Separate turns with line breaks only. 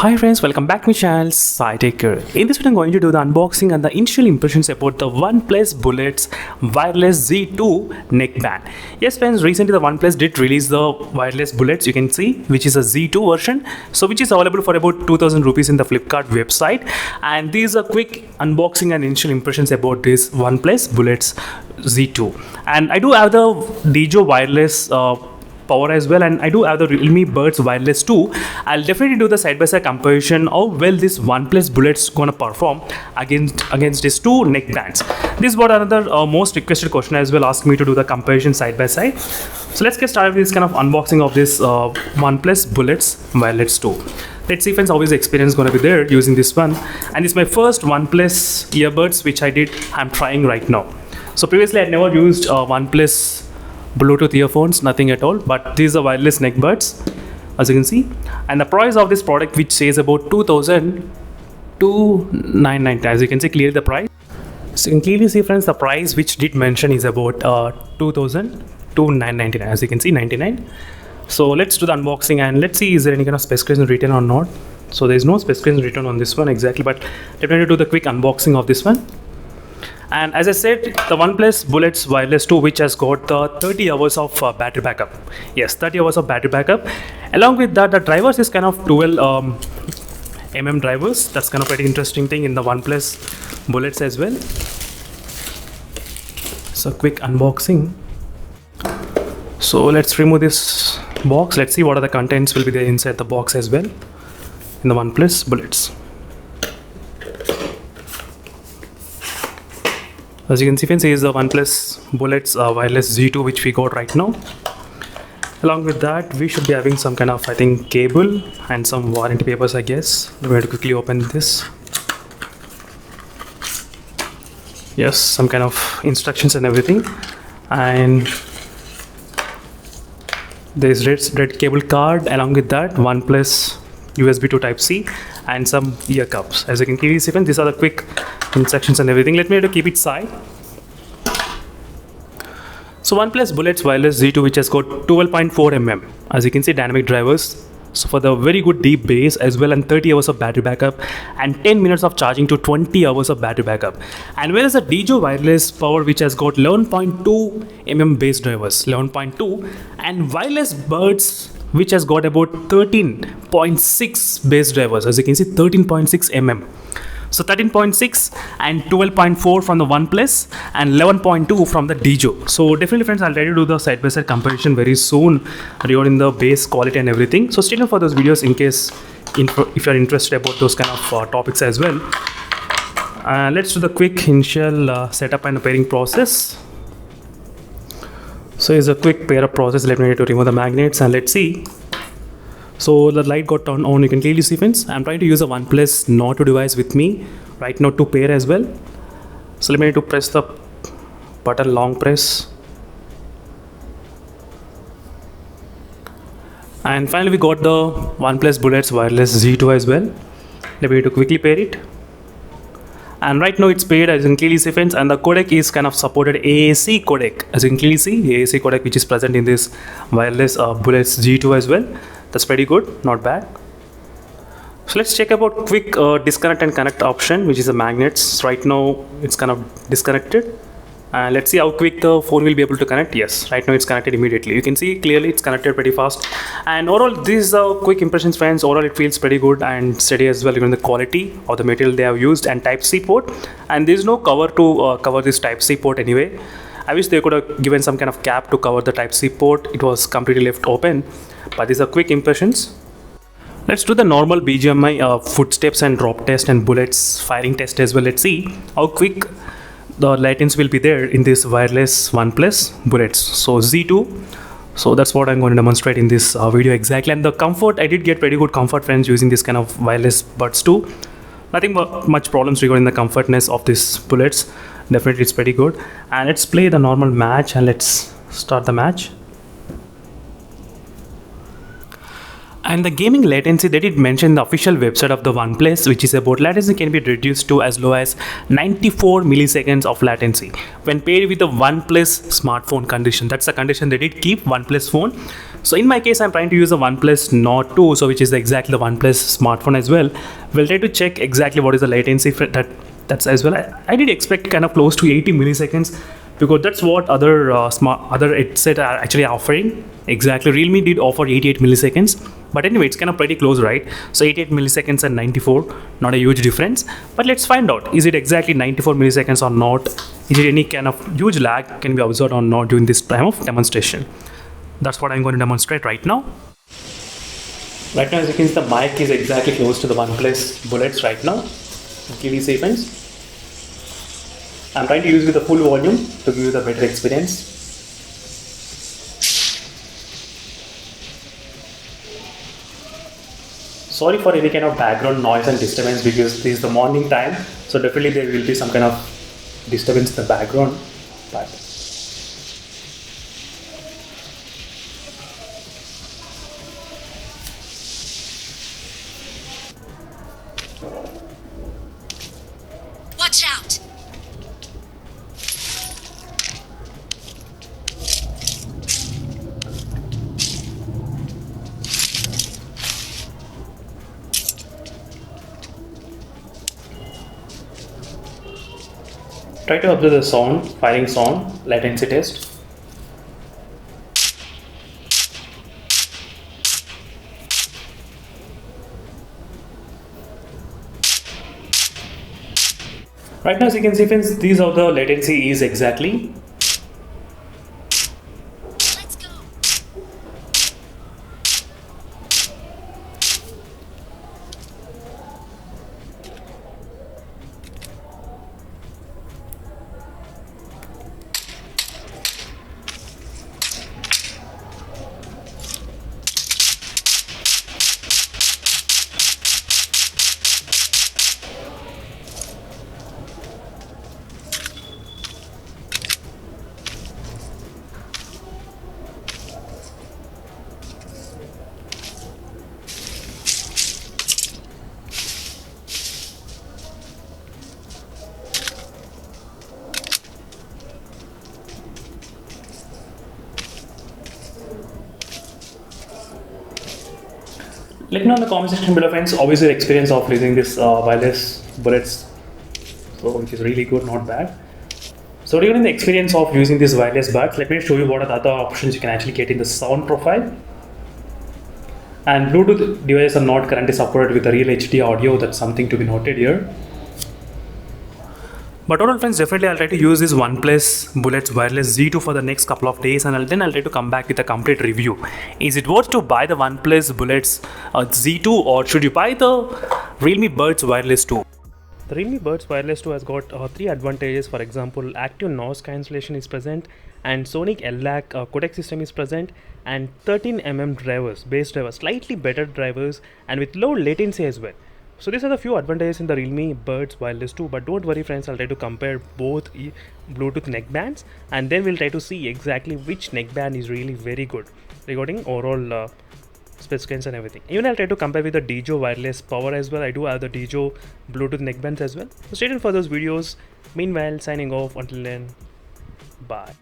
Hi friends, welcome back to my channel SciTaker. In this video I'm going to do the unboxing and the initial impressions about the OnePlus Bullets wireless Z2 neckband. Yes friends, recently the OnePlus did release the wireless Bullets, you can see, which is a Z2 version, so which is available for about 2000 rupees in the Flipkart website. And these are quick unboxing and initial impressions about this OnePlus Bullets Z2. And I do have the Dijo wireless power as well, and I do have the Realme Buds wireless too. I'll definitely do the side-by-side comparison how well this OnePlus Bullets gonna perform against these two neckbands. This is what another most requested question as well, asked me to do the comparison side-by-side. So let's get started with this kind of unboxing of this OnePlus Bullets wireless 2. Let's see friends how is the experience gonna be there using this one. And it's my first OnePlus earbuds which I'm trying right now. So previously I never used OnePlus Bluetooth earphones, nothing at all, but these are wireless neck buds as you can see. And the price of this product, which says about 2,990, as you can see clearly the price. So you can clearly see friends, the price which did mention is about 2,999, as you can see 99. So let's do the unboxing and let's see is there any kind of specification written or not. So there is no specification written on this one exactly, but definitely do the quick unboxing of this one. And as I said, the OnePlus Bullets Wireless 2, which has got the 30 hours of battery backup. Yes, 30 hours of battery backup. Along with that, the drivers is kind of 12 drivers. That's kind of pretty interesting thing in the OnePlus Bullets as well. So quick unboxing. So let's remove this box. Let's see what are the contents will be there inside the box as well in the OnePlus Bullets. As you can see friends, is the OnePlus Bullets wireless Z2 which we got right now. Along with that, we should be having some kind of, I think, cable and some warranty papers, I guess. I'm going to quickly open this. Yes, some kind of instructions and everything. And there's red cable card. Along with that, OnePlus USB to Type-C and some ear cups. As you can clearly see, these are the quick instructions and everything. Let me keep it side. So OnePlus Bullets wireless Z2, which has got 12.4 mm, as you can see, dynamic drivers. So for the very good deep bass as well, and 30 hours of battery backup and 10 minutes of charging to 20 hours of battery backup. And whereas the Dijo wireless power, which has got 11.2 mm bass drivers, 11.2, and wireless buds, which has got about 13.6 bass drivers, as you can see 13.6 mm. So 13.6 and 12.4 from the OnePlus and 11.2 from the Dijo. So definitely friends, I'll try to do the side-by-side comparison very soon regarding the bass quality and everything. So stay tuned for those videos in case if you're interested about those kind of topics as well. Let's do the quick initial setup and pairing process. So it's a quick pair up process. Let me remove the magnets and let's see. So the light got turned on, you can clearly see friends. I'm trying to use a OnePlus Nord device with me right now to pair as well. So let me press the button, long press. And finally we got the OnePlus Bullets wireless Z2 as well. Let me quickly pair it. And right now it's paired, as you can clearly see friends, and the codec is kind of supported AAC codec, as you can clearly see AAC codec, which is present in this wireless Bullets Z2 as well. That's pretty good, not bad. So let's check about quick disconnect and connect option, which is the magnets. Right now it's kind of disconnected. And let's see how quick the phone will be able to connect. Yes, right now it's connected immediately. You can see clearly it's connected pretty fast. And overall, these are quick impressions friends. Overall, it feels pretty good and steady as well, given the quality of the material they have used and Type-C port. And there's no cover to cover this Type-C port anyway. I wish they could have given some kind of cap to cover the Type-C port. It was completely left open. But these are quick impressions. Let's do the normal BGMI footsteps and drop test and bullets firing test as well. Let's see how quick the latency will be there in this wireless OnePlus Bullets. So Z2. So that's what I'm going to demonstrate in this video exactly. And the comfort, I did get pretty good comfort friends using this kind of wireless buds too. Nothing much problems regarding the comfortness of this Bullets. Definitely it's pretty good. And let's play the normal match and let's start the match. And the gaming latency, they did mention the official website of the OnePlus, which is about latency can be reduced to as low as 94 milliseconds of latency when paired with the OnePlus smartphone condition. That's the condition they did keep OnePlus phone. So in my case, I'm trying to use the OnePlus Nord 2, so which is exactly the OnePlus smartphone as well. We'll try to check exactly what is the latency that's as well. I did expect kind of close to 80 milliseconds, because that's what other other headset are actually offering. Exactly, Realme did offer 88 milliseconds, but anyway, it's kind of pretty close, right? So 88 milliseconds and 94, not a huge difference. But let's find out, is it exactly 94 milliseconds or not? Is it any kind of huge lag can be observed or not during this time of demonstration? That's what I'm going to demonstrate right now. Right now, as you can see, the mic is exactly close to the OnePlus bullets right now. Clearly sequence. I'm trying to use with the full volume to give you the better experience. Sorry for any kind of background noise and disturbance, because this is the morning time, so definitely there will be some kind of disturbance in the background. But
watch out!
try to observe the sound, firing sound, latency test. Right now, as you can see, friends, these are the latency is exactly.
Let's go!
Let me know in the comment section below, friends, obviously the experience of using this wireless bullets, so which is really good, not bad. So regarding the experience of using these wireless buds, let me show you what are the other options you can actually get in the sound profile. And Bluetooth devices are not currently supported with the real HD audio. That's something to be noted here. But overall, friends, definitely I'll try to use this OnePlus Bullets Wireless Z2 for the next couple of days, and then I'll try to come back with a complete review. Is it worth to buy the OnePlus Bullets Z2, or should you buy the Realme Buds Wireless 2? The Realme Buds Wireless 2 has got 3 advantages. For example, active noise cancellation is present, and Sonic LAC codec system is present, and 13mm drivers, base drivers, slightly better drivers, and with low latency as well. So these are the few advantages in the Realme Buds Wireless 2, but don't worry, friends, I'll try to compare both Bluetooth neckbands, and then we'll try to see exactly which neckband is really very good regarding overall specifications and everything. Even I'll try to compare with the Dijo Wireless Power as well. I do have the Dijo Bluetooth neckbands as well. So stay tuned for those videos. Meanwhile, signing off. Until then, bye.